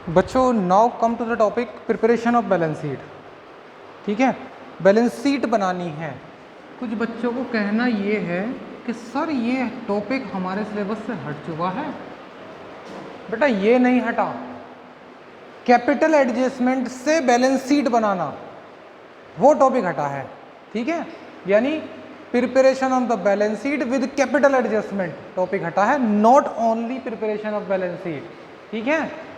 बच्चों now come to the topic preparation of balance sheet. ठीक है, बैलेंस शीट बनानी है। कुछ बच्चों को कहना ये है कि सर ये टॉपिक हमारे सिलेबस से हट चुका है। बेटा ये नहीं हटा, कैपिटल एडजस्टमेंट से बैलेंस शीट बनाना वो टॉपिक हटा है। ठीक है, यानी preparation of the balance sheet with capital adjustment topic हटा है, not only preparation of balance sheet. ठीक है,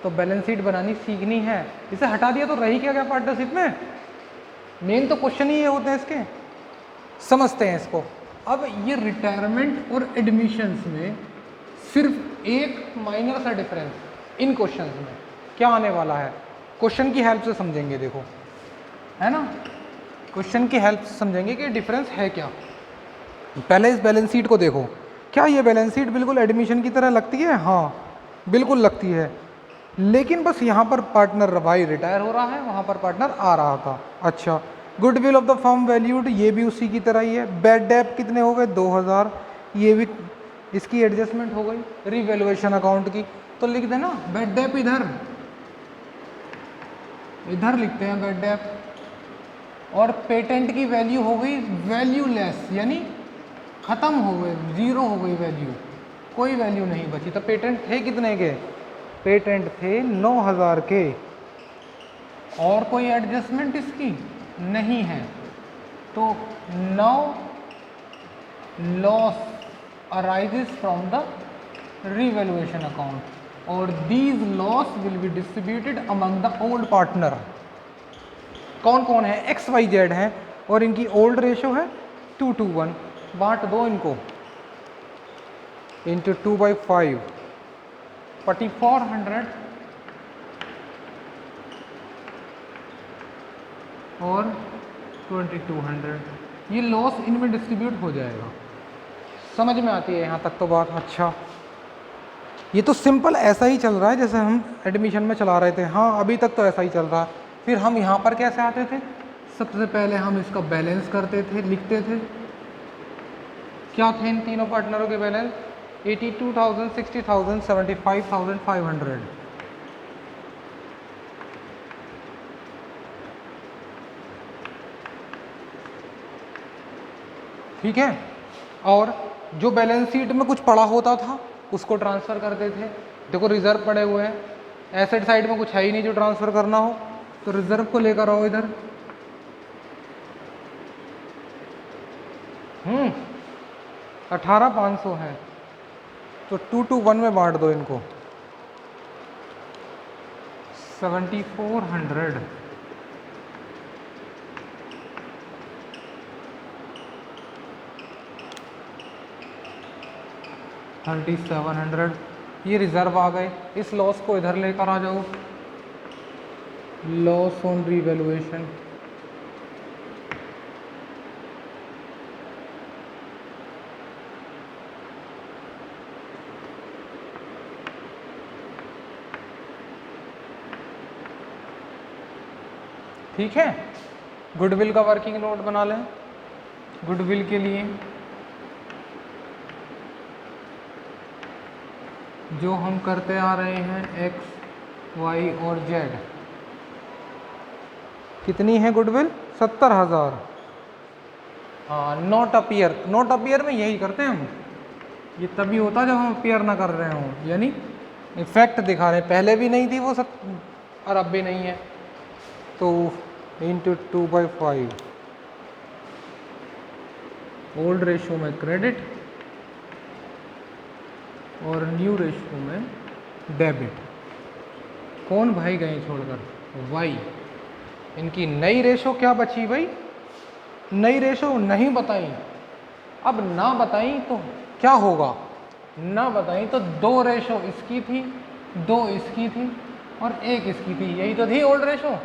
तो बैलेंस शीट बनानी सीखनी है। इसे हटा दिया तो रही क्या क्या पार्टनरशिप में? मेन तो क्वेश्चन ही ये होते हैं इसके, समझते हैं इसको। अब ये रिटायरमेंट और एडमिशंस में सिर्फ एक माइनर सा डिफरेंस इन क्वेश्चंस में क्या आने वाला है, क्वेश्चन की हेल्प से समझेंगे। देखो है ना, क्वेश्चन की हेल्प से समझेंगे कि डिफरेंस है क्या। पहले इस बैलेंस शीट को देखो, क्या ये बैलेंस शीट बिल्कुल एडमिशन की तरह लगती है? हाँ बिल्कुल लगती है, लेकिन बस यहाँ पर पार्टनर भाई रिटायर हो रहा है, वहाँ पर पार्टनर आ रहा था। अच्छा, goodwill of the firm valued, ये भी उसी की तरह ही है। बैड डेप कितने हो गए? 2000, ये भी इसकी एडजस्टमेंट हो गई। रिवैल्यूएशन अकाउंट की तो लिख देना बैड डेप इधर, इधर लिखते हैं बैड डेप। और पेटेंट की वैल्यू हो गई वैल्यूलेस, यानी खत्म हो गए, जीरो हो गई वैल्यू, कोई वैल्यू नहीं बची। तो पेटेंट थे कितने के? पेटेंट थे 9000 के, और कोई एडजस्टमेंट इसकी नहीं है। तो now loss arises from the revaluation account और these loss will be distributed among the old partner. कौन कौन है? एक्स वाई जेड है, और इनकी ओल्ड रेशो है 2:1। बांट दो इनको इंटू 2/5, 4400 और 2200। ये लॉस इनमें डिस्ट्रीब्यूट हो जाएगा। समझ में आती है यहाँ तक तो बात? अच्छा, ये तो सिंपल ऐसा ही चल रहा है जैसे हम एडमिशन में चला रहे थे। हाँ अभी तक तो ऐसा ही चल रहा है। फिर हम यहाँ पर कैसे आते थे? सबसे पहले हम इसका बैलेंस करते थे, लिखते थे। क्या थे इन तीनों पार्टनरों के बैलेंस? 82,000, 60,000, 75,500। ठीक है, और जो बैलेंस शीट में कुछ पड़ा होता था उसको ट्रांसफ़र करते थे। देखो रिजर्व पड़े हुए हैं, एसेट साइड में कुछ है ही नहीं जो ट्रांसफ़र करना हो, तो रिजर्व को लेकर आओ इधर। 18,500 है, तो 2:1 में बांट दो इनको। 7,400 3,700 ये रिजर्व आ गए। इस लॉस को इधर लेकर आ जाओ, लॉस ऑन रीवैल्यूएशन। ठीक है, गुडविल का वर्किंग नोट बना लें। गुडविल के लिए जो हम करते आ रहे हैं एक्स वाई और जेड, कितनी है गुडविल? 70,000। हाँ, नॉट अपीयर, नॉट अपीयर में यही करते हैं हम। ये तभी होता जब हम अपीयर ना कर रहे हों, यानी इफेक्ट दिखा रहे हैं। पहले भी नहीं थी वो और अब भी नहीं है। तो इंटू 2/5, ओल्ड रेशो में क्रेडिट और न्यू रेशो में डेबिट। कौन भाई गए छोड़कर? वाई। इनकी नई रेशो क्या बची भाई? नई रेशो नहीं बताई। अब ना बताई तो क्या होगा? ना बताई तो 2 रेशो इसकी थी, 2 इसकी थी और 1 इसकी थी। यही तो थी ओल्ड रेशो।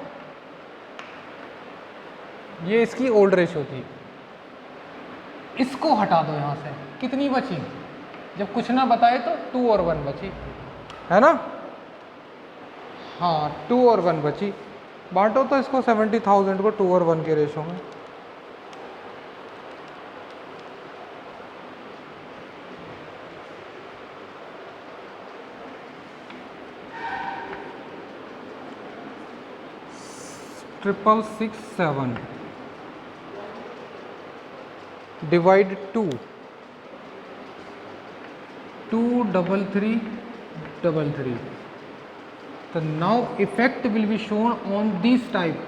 ये इसकी ओल्ड रेशो थी। इसको हटा दो यहाँ से, कितनी बची? जब कुछ ना बताए तो 2 और 1 बची, है ना? हाँ 2 और 1 बची। बांटो तो इसको 70,000 को 2 और 1 के रेशो में। 66667 divide 23333. So now effect will be shown on this type.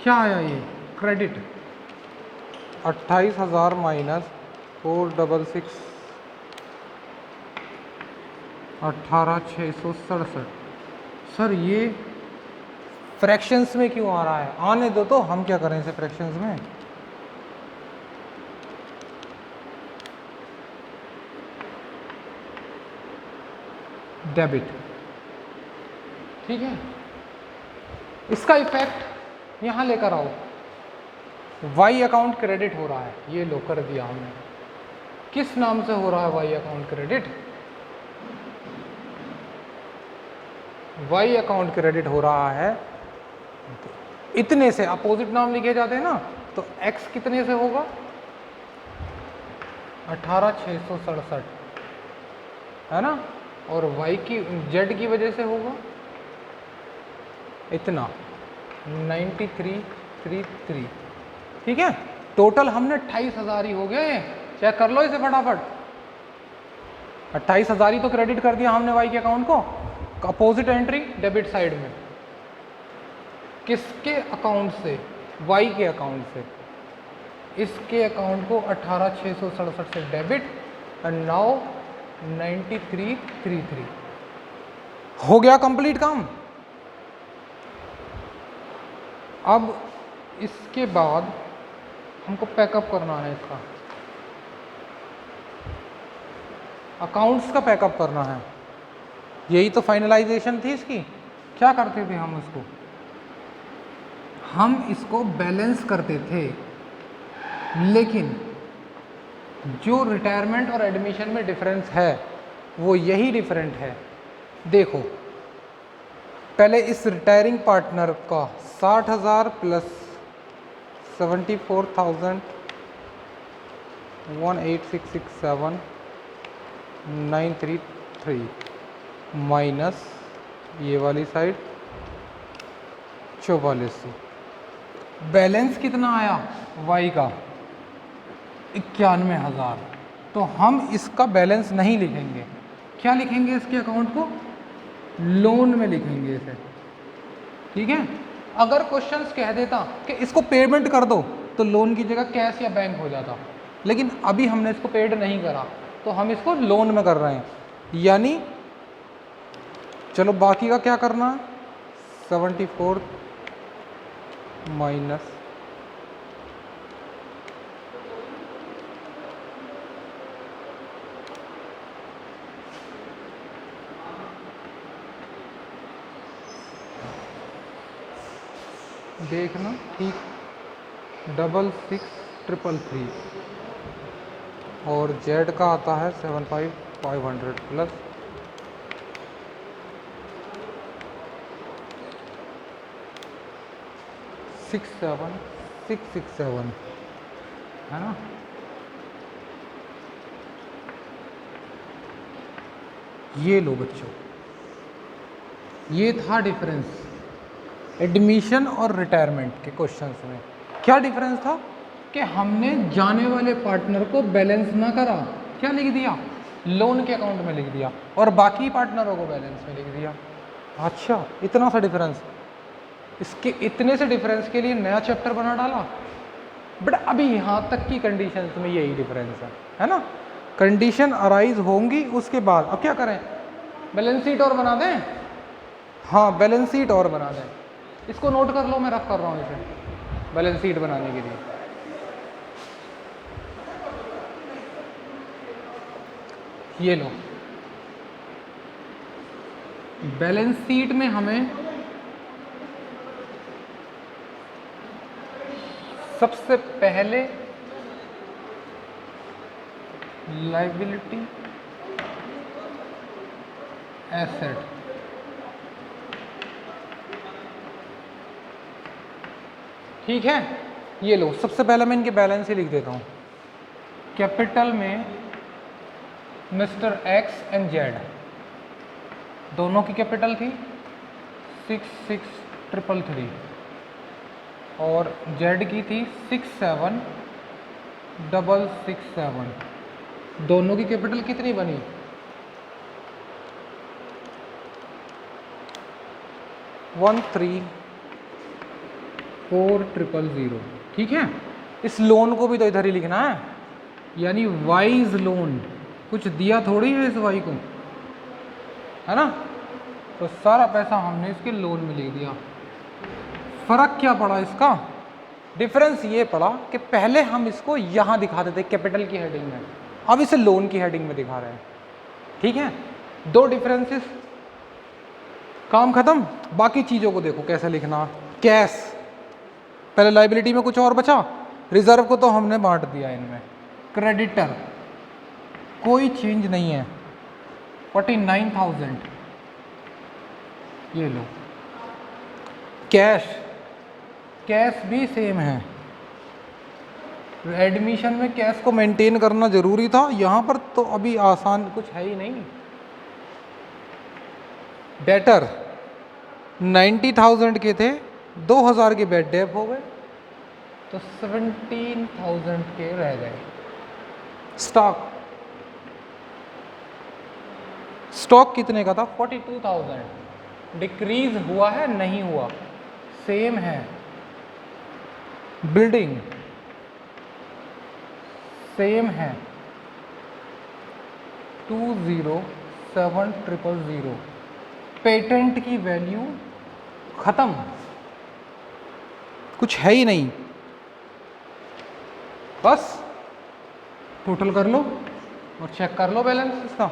क्या आया ये क्रेडिट 28,000 माइनस 466 18,667. सर ये फ्रैक्शंस में क्यों आ रहा है? आने दो तो हम क्या करें इसे फ्रैक्शंस में. डेबिट. ठीक है, इसका इफेक्ट यहां लेकर आओ. वाई अकाउंट क्रेडिट हो रहा है, ये लो कर दिया हमने. किस नाम से हो रहा है Y account credit? Y account credit हो रहा है इतने से. अपोजिट नाम लिखे जाते हैं ना, तो एक्स कितने से होगा? 18,667 है ना, और वाई की जेड की वजह से होगा इतना 9333. ठीक है, टोटल हमने 28,000 ही हो गए. चेक कर लो इसे फटाफट. 28,000 ही तो क्रेडिट कर दिया हमने वाई के अकाउंट को. अपोजिट एंट्री डेबिट साइड में. किसके अकाउंट से? वाई के अकाउंट से. इसके अकाउंट को 18,667 से डेबिट एंड नाउ 9333. हो गया कंप्लीट काम. अब इसके बाद हमको पैकअप करना है. इसका अकाउंट्स का पैकअप करना है. यही तो फाइनलाइजेशन थी इसकी. क्या करते थे हम इसको? हम इसको बैलेंस करते थे, लेकिन जो रिटायरमेंट और एडमिशन में डिफरेंस है वो यही डिफरेंट है. देखो, पहले इस रिटायरिंग पार्टनर का 60,000 प्लस 74,000 18667 933 माइनस ये वाली साइड 4400. बैलेंस कितना आया वाई का? 91,000. तो हम इसका बैलेंस नहीं लिखेंगे. क्या लिखेंगे? इसके अकाउंट को लोन में लिखेंगे इसे. ठीक है, अगर क्वेश्चंस कह देता कि इसको पेमेंट कर दो तो लोन की जगह कैश या बैंक हो जाता, लेकिन अभी हमने इसको पेड नहीं करा तो हम इसको लोन में कर रहे हैं. यानी चलो बाकी का क्या करना है? 74 माइनस देखना ठीक 66,333 और जेड का आता है 75,500 प्लस 67,667 है ना. ये लो बच्चों, ये था डिफरेंस एडमिशन और रिटायरमेंट के क्वेश्चंस में. क्या डिफरेंस था? कि हमने जाने वाले पार्टनर को बैलेंस ना करा, क्या लिख दिया? लोन के अकाउंट में लिख दिया, और बाकी पार्टनरों को बैलेंस में लिख दिया. अच्छा, इतना सा डिफरेंस. इसके इतने से डिफरेंस के लिए नया चैप्टर बना डाला. बट अभी यहाँ तक की कंडीशंस में यही डिफरेंस है ना. कंडीशन अराइज होंगी उसके बाद. अब क्या करें? बैलेंस शीट और बना दें. हाँ, बैलेंस शीट और बना दें. इसको नोट कर लो, मैं रफ कर रहा हूँ इसे बैलेंस शीट बनाने के लिए. ये लो, बैलेंस शीट में हमें सबसे पहले लायबिलिटी एसेट, ठीक है. ये लो, सबसे पहले मैं इनके बैलेंस ही लिख देता हूँ. कैपिटल में मिस्टर एक्स एंड जेड दोनों की कैपिटल थी 66,333 और जेड की थी 67,667। दोनों की कैपिटल कितनी बनी? 134,000। ठीक है, इस लोन को भी तो इधर ही लिखना है, यानी वाइज लोन। कुछ दिया थोड़ी है इस वाई को, है ना? तो सारा पैसा हमने इसके लोन में लिख दिया। फर्क क्या पड़ा इसका? डिफरेंस ये पड़ा कि पहले हम इसको यहाँ दिखाते थे कैपिटल की हेडिंग में, अब इसे लोन की हेडिंग में दिखा रहे हैं। ठीक है, दो डिफरेंसेस, काम खत्म। बाकी चीज़ों को देखो कैसे लिखना। कैश, पहले लाइबिलिटी में कुछ और बचा, रिजर्व को तो हमने बांट दिया इनमें। क्रेडिटर कोई चेंज नहीं है, 49,000 ये लो। कैश, कैश भी सेम है। एडमिशन में कैश को मेंटेन करना जरूरी था, यहाँ पर तो अभी आसान कुछ है ही नहीं। डेटर 90,000 के थे, 2,000 के बेड डेप हो गए तो 17,000 के रह गए। स्टॉक, स्टॉक कितने का था? 42,000। डिक्रीज हुआ है? नहीं हुआ, सेम है। बिल्डिंग सेम है, 207,000। पेटेंट की वैल्यू खत्म, कुछ है ही नहीं, बस टोटल कर लो और चेक कर लो बैलेंस इसका।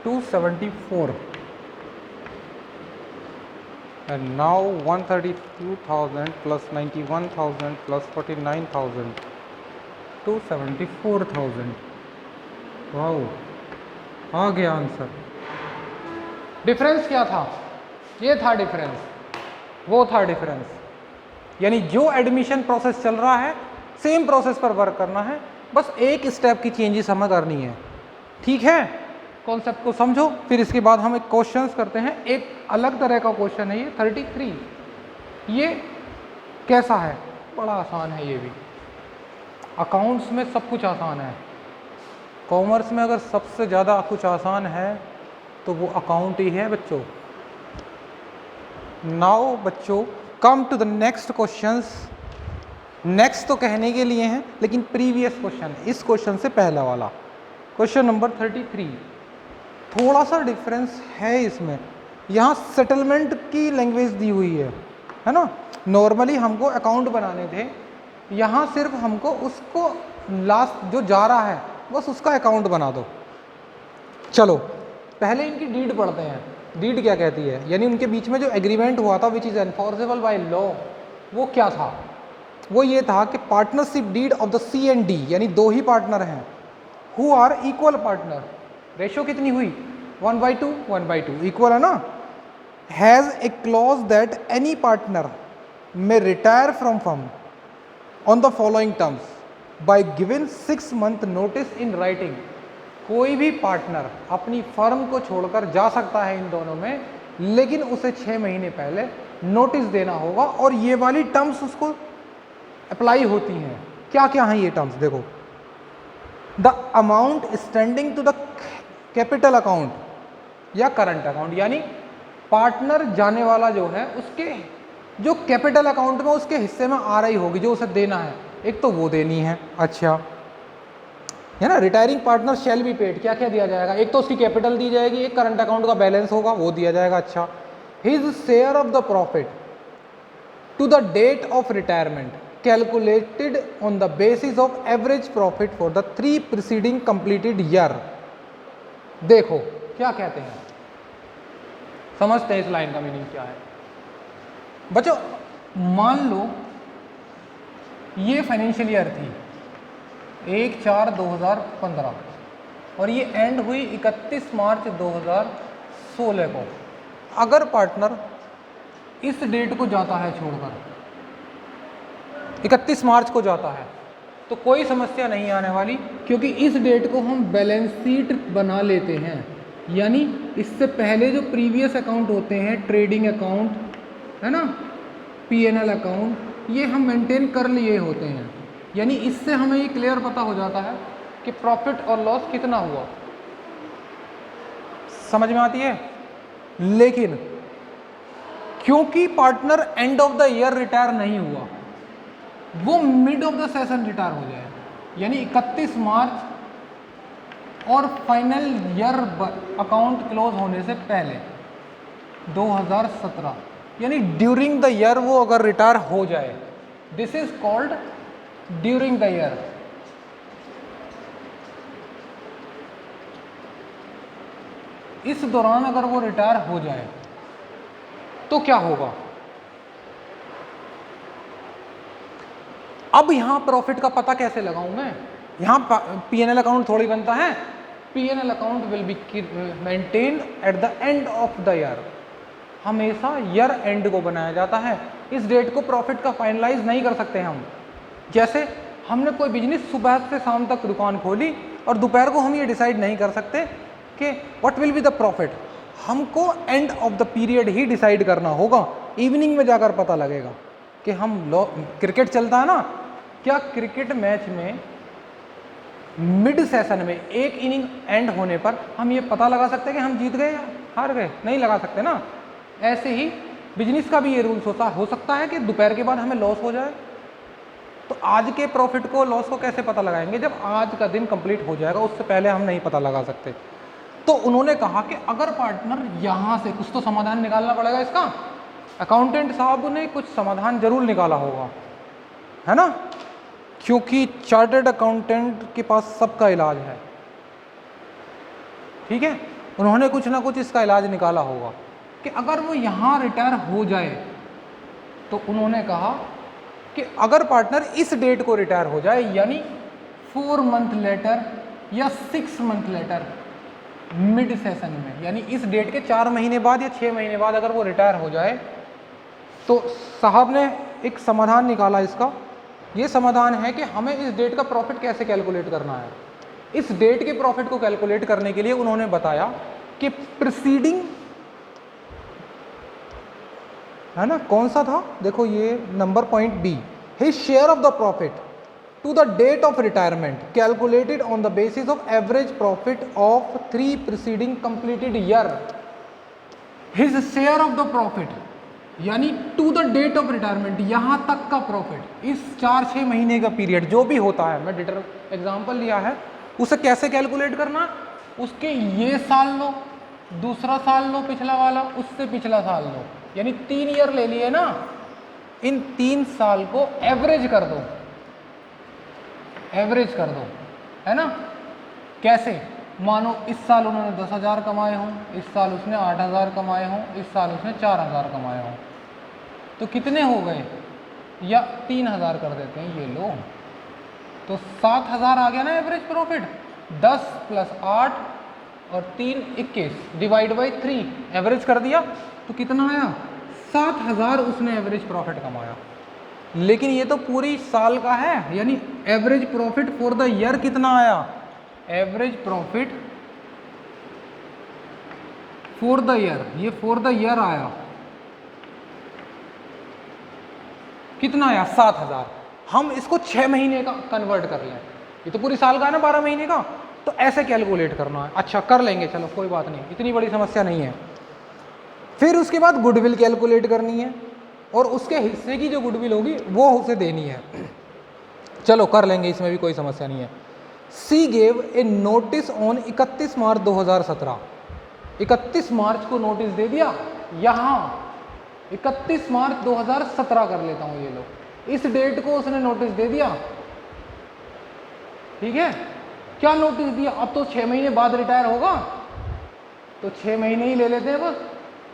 $274 and now 132,000 plus 91,000 plus 49,000, 274,000। Wow, आ गया आंसर। डिफरेंस क्या था? ये था डिफरेंस, वो था डिफरेंस। यानी जो एडमिशन प्रोसेस चल रहा है सेम प्रोसेस पर वर्क करना है, बस एक स्टेप की चेंजेस हमें करनी है। ठीक है, कॉन्सेप्ट को समझो। फिर इसके बाद हम एक क्वेश्चंस करते हैं। एक अलग तरह का क्वेश्चन है ये 33। ये कैसा है? बड़ा आसान है ये भी। अकाउंट्स में सब कुछ आसान है, कॉमर्स में अगर सबसे ज़्यादा कुछ आसान है तो वो अकाउंट ही है बच्चों। नाउ बच्चों come to the next questions. Next तो कहने के लिए हैं, लेकिन प्रीवियस क्वेश्चन, इस क्वेश्चन से पहला वाला क्वेश्चन नंबर 33। थोड़ा सा डिफरेंस है इसमें। यहाँ सेटलमेंट की लैंग्वेज दी हुई है ना? नॉर्मली हमको अकाउंट बनाने थे, यहाँ सिर्फ हमको उसको लास्ट जो जा रहा है बस उसका अकाउंट बना दो। चलो पहले इनकी डीड पढ़ते हैं। डीड क्या कहती है? यानी उनके बीच में जो एग्रीमेंट हुआ था which is enforceable by law, वो क्या था? वो ये था कि partnership deed of the C and D, यानी दो ही पार्टनर हैं who are equal partner. Ratio कितनी हुई? 1/2 1/2 इक्वल है ना? Has a clause that any partner may retire from firm on the following terms by given 6 month notice in writing. कोई भी पार्टनर अपनी फर्म को छोड़कर जा सकता है इन दोनों में, लेकिन उसे 6 महीने पहले नोटिस देना होगा, और ये वाली टर्म्स उसको अप्लाई होती हैं। क्या क्या हैं ये टर्म्स? देखो, the amount standing to the capital account या करंट अकाउंट, यानी पार्टनर जाने वाला जो है उसके जो कैपिटल अकाउंट में उसके हिस्से में आ रही होगी, जो उसे देना है, एक तो वो देनी है। अच्छा है ना? Retiring partner shall be paid, क्या क्या दिया जाएगा? एक तो उसकी कैपिटल दी जाएगी, एक करंट अकाउंट का बैलेंस होगा वो दिया जाएगा। अच्छा, his share of the profit to the date of retirement calculated on the basis of average profit for the 3 preceding completed year. देखो क्या कहते हैं, समझते हैं इस लाइन का मीनिंग क्या है बच्चों। मान लो ये फाइनेंशियल ईयर थी 1/4/2015 और ये एंड हुई 31 मार्च 2016 को। अगर पार्टनर इस डेट को जाता है छोड़कर, 31 मार्च को जाता है, तो कोई समस्या नहीं आने वाली, क्योंकि इस डेट को हम बैलेंस शीट बना लेते हैं। यानी इससे पहले जो प्रीवियस अकाउंट होते हैं, ट्रेडिंग अकाउंट है ना, P&L अकाउंट, ये हम मेंटेन कर लिए होते हैं। यानी इससे हमें ये क्लियर पता हो जाता है कि प्रॉफिट और लॉस कितना हुआ, समझ में आती है। लेकिन क्योंकि partner and of the year retire नहीं हुआ, वो mid of the session retire हो जाए, यानी 31 मार्च और फाइनल ईयर अकाउंट क्लोज होने से पहले 2017, यानी ड्यूरिंग द ईयर वो अगर रिटायर हो जाए, this is called during the year. इस दौरान अगर वो रिटायर हो जाए तो क्या होगा। अब यहां प्रॉफिट का पता कैसे लगाऊं मैं, यहां P&L अकाउंट थोड़ी बनता है। P&L account will be maintained at the end of the year, हमेशा ईयर एंड को बनाया जाता है। इस डेट को प्रॉफिट का फाइनलाइज नहीं कर सकते हम। जैसे हमने कोई बिजनेस सुबह से शाम तक दुकान खोली और दोपहर को हम ये डिसाइड नहीं कर सकते कि what will be the profit, हमको एंड ऑफ द पीरियड ही डिसाइड करना होगा। इवनिंग में जाकर पता लगेगा कि हम क्रिकेट चलता है ना, क्या क्रिकेट मैच में मिड सेशन में एक इनिंग एंड होने पर हम ये पता लगा सकते हैं कि हम जीत गए या हार गए, नहीं लगा सकते ना। ऐसे ही बिजनेस का भी ये रूल्स हो सकता है कि दोपहर के बाद हमें लॉस हो जाए, तो आज के प्रॉफिट को लॉस को कैसे पता लगाएंगे, जब आज का दिन कंप्लीट हो जाएगा, उससे पहले हम नहीं पता लगा सकते। तो उन्होंने कहा कि अगर पार्टनर यहाँ से कुछ तो समाधान निकालना पड़ेगा इसका, अकाउंटेंट साहब ने कुछ समाधान जरूर निकाला होगा, है ना, क्योंकि चार्टर्ड अकाउंटेंट के पास सबका इलाज है, ठीक है। उन्होंने कुछ ना कुछ इसका इलाज निकाला होगा कि अगर वो यहाँ रिटायर हो जाए, तो उन्होंने कहा कि अगर पार्टनर इस डेट को रिटायर हो जाए, यानी 4 मंथ लेटर या 6 मंथ लेटर मिड सेशन में, यानी इस डेट के 4 महीने बाद या 6 महीने बाद अगर वो रिटायर हो जाए, तो साहब ने एक समाधान निकाला इसका। ये समाधान है कि हमें इस डेट का प्रॉफिट कैसे कैलकुलेट करना है। इस डेट के प्रॉफिट को कैलकुलेट करने के लिए उन्होंने बताया कि प्रीसीडिंग, है ना, कौन सा था, देखो ये number point b, his share of the profit to the date of retirement calculated on the basis of average profit of 3 preceding completed year, his share of the profit, यानी to the date of retirement, यहाँ तक का profit, इस 4-6 महीने का period जो भी होता है, मैं डिटेल एग्जांपल लिया है, उसे कैसे कैलकुलेट करना, उसके ये साल लो, दूसरा साल लो पिछला वाला, उससे पिछला साल लो, यानी 3 ईयर ले लिए ना, इन 3 साल को एवरेज कर दो, एवरेज कर दो, है ना। कैसे, मानो इस साल उन्होंने 10,000 कमाए हों, इस साल उसने 8,000 कमाए हों, इस साल उसने 4,000 कमाए हों, तो कितने हो गए, या 3,000 कर देते हैं, ये लो, तो 7,000 आ गया ना एवरेज प्रॉफिट। 10 + 8 और 3 21 डिवाइड बाई 3 एवरेज कर दिया, तो कितना आया, 7,000 उसने एवरेज प्रॉफिट कमाया। लेकिन ये तो पूरी साल का है, यानी average profit for the year कितना आया, average profit for the year, ये फॉर द ईयर आया, कितना आया, 7,000। हम इसको 6 महीने का कन्वर्ट कर लें, ये तो पूरी साल का है ना, 12 महीने का, तो ऐसे कैलकुलेट करना है। अच्छा कर लेंगे, चलो कोई बात नहीं, इतनी बड़ी समस्या नहीं है। फिर उसके बाद गुडविल कैलकुलेट करनी है, और उसके हिस्से की जो गुडविल होगी वो उसे देनी है। चलो कर लेंगे, इसमें भी कोई समस्या नहीं है। सी गेव ए नोटिस ऑन 31 मार्च 2017, 31 मार्च को नोटिस दे दिया, यहाँ 31 मार्च 2017 कर लेता हूँ, ये लो, इस डेट को उसने नोटिस दे दिया, ठीक है। क्या नोटिस दिया, अब तो 6 महीने बाद रिटायर होगा, तो 6 महीने ही ले लेते हैं बस,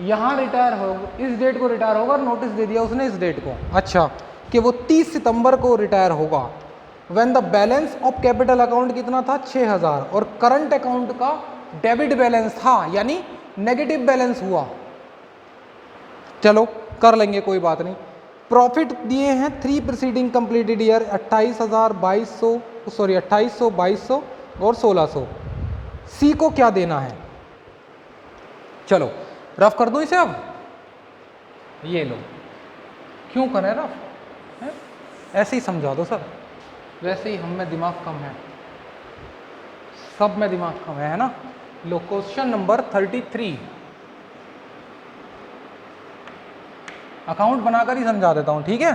यहाँ रिटायर हो, इस डेट को रिटायर होगा, नोटिस दे दिया उसने इस डेट को, अच्छा, कि वो 30 सितंबर को रिटायर होगा। When the balance of capital account कितना था, 6,000, और करंट अकाउंट का डेबिट बैलेंस था, यानी नेगेटिव बैलेंस हुआ। चलो कर लेंगे, कोई बात नहीं। प्रॉफिट दिए हैं 3 प्रीसीडिंग कंप्लीटेड ईयर 28,000, 2200, सॉरी 2800, 2200 और 1600। सी को क्या देना है? चलो रफ कर दूं इसे अब, ये लो। क्यों करें रफ? ऐसे ही समझा दो सर, वैसे ही हम में दिमाग कम है, सब में दिमाग कम है ना। लो क्वेश्चन नंबर 33, अकाउंट बनाकर ही समझा देता हूं, ठीक है।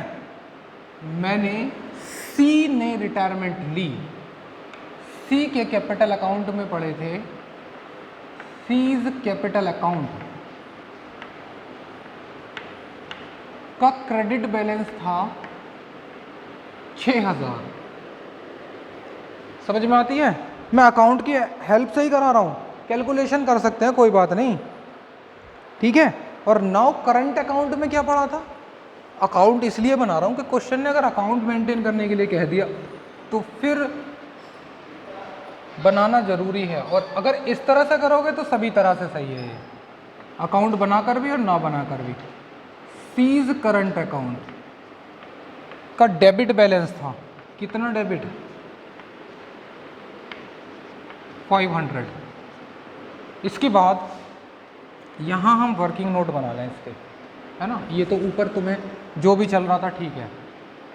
मैंने सी ने रिटायरमेंट ली, सी के कैपिटल अकाउंट में पड़े थे, सीज कैपिटल अकाउंट का क्रेडिट बैलेंस था 6,000। समझ में आती है? मैं अकाउंट की हेल्प से ही करा रहा हूं, कैलकुलेशन कर सकते हैं, कोई बात नहीं, ठीक है। और नाउ करंट अकाउंट में क्या पड़ा था? अकाउंट इसलिए बना रहा हूं कि क्वेश्चन ने अगर अकाउंट मेंटेन करने के लिए कह दिया तो फिर बनाना जरूरी है, और अगर इस तरह से करोगे तो सभी तरह से सही है ये, अकाउंट बनाकर भी और ना बनाकर भी। सीज करंट अकाउंट का डेबिट बैलेंस था, कितना डेबिट? 500। इसके बाद यहाँ हम वर्किंग नोट बना लें इसके, है ना। ये तो ऊपर तुम्हें जो भी चल रहा था ठीक है,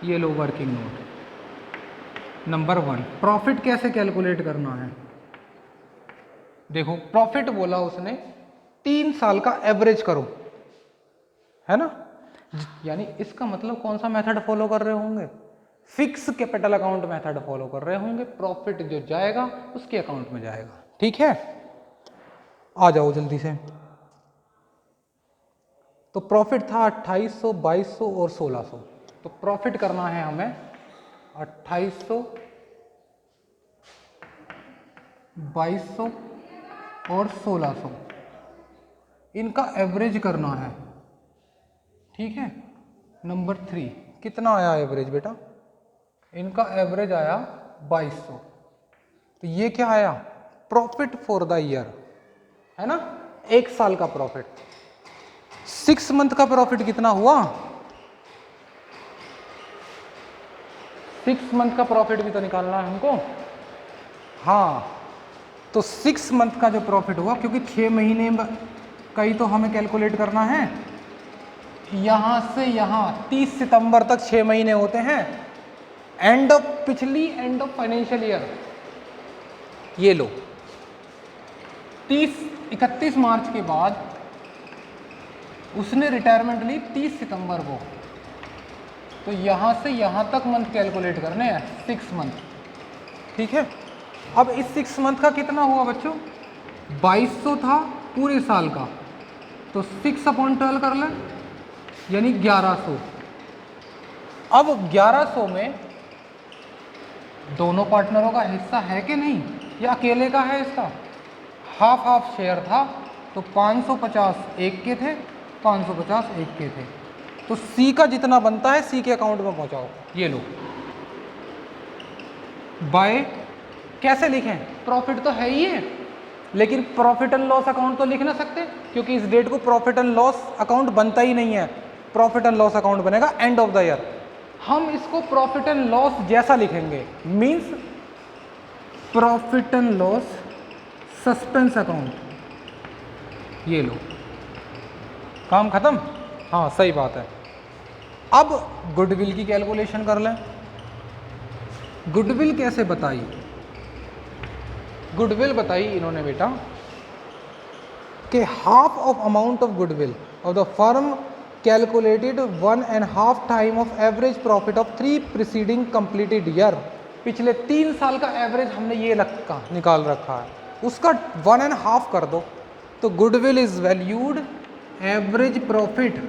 ये लो वर्किंग नोट। नंबर 1, प्रॉफिट कैसे कैलकुलेट करना है? देखो प्रॉफिट बोला उसने 3 साल का एवरेज करो, है ना। यानी इसका मतलब कौन सा मेथड फॉलो कर रहे होंगे? Fix capital account method follow कर रहे होंगे। प्रॉफिट जो जाएगा उसके अकाउंट में जाएगा, ठीक है। आ जाओ जल्दी से। तो प्रॉफिट था 2800, 2200 और 1600। तो प्रॉफिट करना है हमें 2800, 2200 और 1600, इनका एवरेज करना है, ठीक है। नंबर 3, कितना आया एवरेज बेटा? इनका एवरेज आया 2200। तो ये क्या आया? प्रॉफिट फॉर द ईयर, है ना, 1 साल का प्रॉफिट। 6 मंथ का प्रॉफिट कितना हुआ? 6 मंथ का प्रॉफिट भी तो निकालना है हमको। हाँ, तो 6 मंथ का जो प्रॉफिट हुआ, क्योंकि 6 महीने का ही तो हमें कैलकुलेट करना है। यहां से यहां 30 सितंबर तक 6 महीने होते हैं, एंड ऑफ फाइनेंशियल ईयर। ये लो 31 मार्च के बाद उसने रिटायरमेंट ली 30 सितंबर को, तो यहां से यहां तक मंथ कैलकुलेट करने हैं, 6 मंथ, ठीक है। अब इस 6 मंथ का कितना हुआ बच्चों? 2200 था पूरे साल का, तो 6/12 कर लें, यानी 1100। अब 1100 में दोनों पार्टनरों का हिस्सा है कि नहीं, या अकेले का है इसका? हाफ हाफ शेयर था, तो 550 एक के थे, 550 एक के थे। तो सी का जितना बनता है सी के अकाउंट में पहुंचाओ। ये लो, बाय कैसे लिखें? प्रॉफिट तो है ही है, लेकिन प्रॉफिट एंड लॉस अकाउंट तो लिख ना सकते, क्योंकि इस डेट को प्रॉफिट एंड लॉस अकाउंट बनता ही नहीं है। प्रॉफिट एंड लॉस अकाउंट बनेगा एंड ऑफ द ईयर। हम इसको प्रॉफिट एंड लॉस जैसा लिखेंगे, means profit and loss suspense account. ये लो, काम खत्म। हाँ सही बात है। अब गुडविल की कैलकुलेशन कर लें। गुडविल कैसे बताई? गुडविल बताई इन्होंने बेटा कि half of amount of goodwill of the firm calculated 1.5 time of average profit of 3 preceding completed year. पिछले 3 साल का एवरेज हमने ये निकाल रखा है, उसका 1.5 कर दो, तो goodwill is valued average profit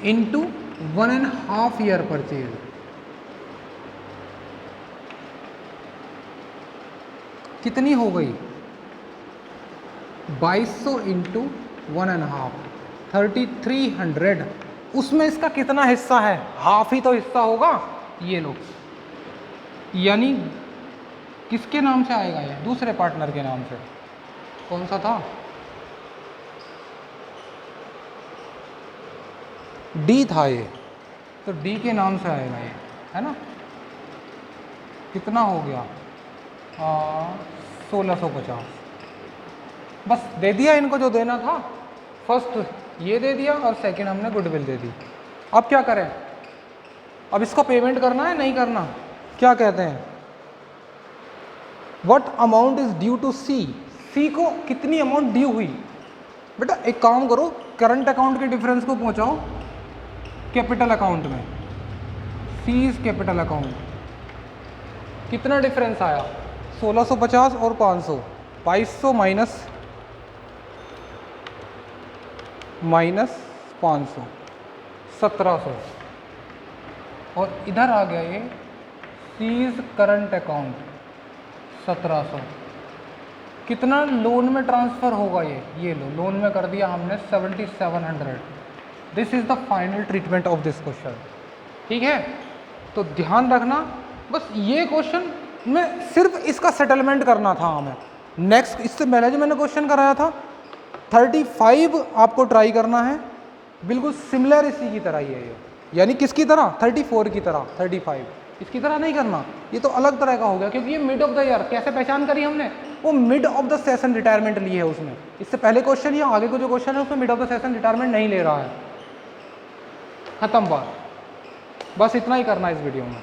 into 1.5 year purchase. कितनी हो गई? 2200 इंटू 1.5, 3300। उसमें इसका कितना हिस्सा है? हाफ ही तो हिस्सा होगा। ये लो, यानी किसके नाम से आएगा? ये दूसरे पार्टनर के नाम से। कौन सा था? डी था ये, तो डी के नाम से आएगा ये, है ना। कितना हो गया 1650। बस दे दिया इनको जो देना था, फर्स्ट ये दे दिया और सेकंड हमने गुडविल दे दी। अब क्या करें, अब इसको पेमेंट करना है नहीं करना, क्या कहते हैं, what amount is due to C, C को कितनी अमाउंट ड्यू हुई। बेटा एक काम करो, करंट अकाउंट के डिफरेंस को पहुंचाओ कैपिटल अकाउंट में, सी इज कैपिटल अकाउंट। कितना डिफरेंस आया 1650 और 500, 2200 माइनस 500, 1700। और इधर आ गया ये सीज करंट अकाउंट 1700। कितना लोन में ट्रांसफ़र होगा ये लो, लोन में कर दिया हमने 7700। This is the final treatment of this question. ठीक है, तो ध्यान रखना, बस ये क्वेश्चन में सिर्फ इसका सेटलमेंट करना था हमें। नेक्स्ट इससे पहले जो मैंने क्वेश्चन कराया था 35 आपको ट्राई करना है, बिल्कुल सिमिलर इसी की तरह ही है ये, यानी किसकी तरह 34 की तरह, 35 इसकी तरह नहीं करना, ये तो अलग तरह का हो गया क्योंकि ये मिड ऑफ द ईयर। कैसे पहचान करी हमने, वो mid of the session retirement ली है उसमें, इससे पहले क्वेश्चन या आगे को जो क्वेश्चन है उसमें mid of the session retirement नहीं ले रहा है। खत्म बात, बस इतना ही करना है इस वीडियो में।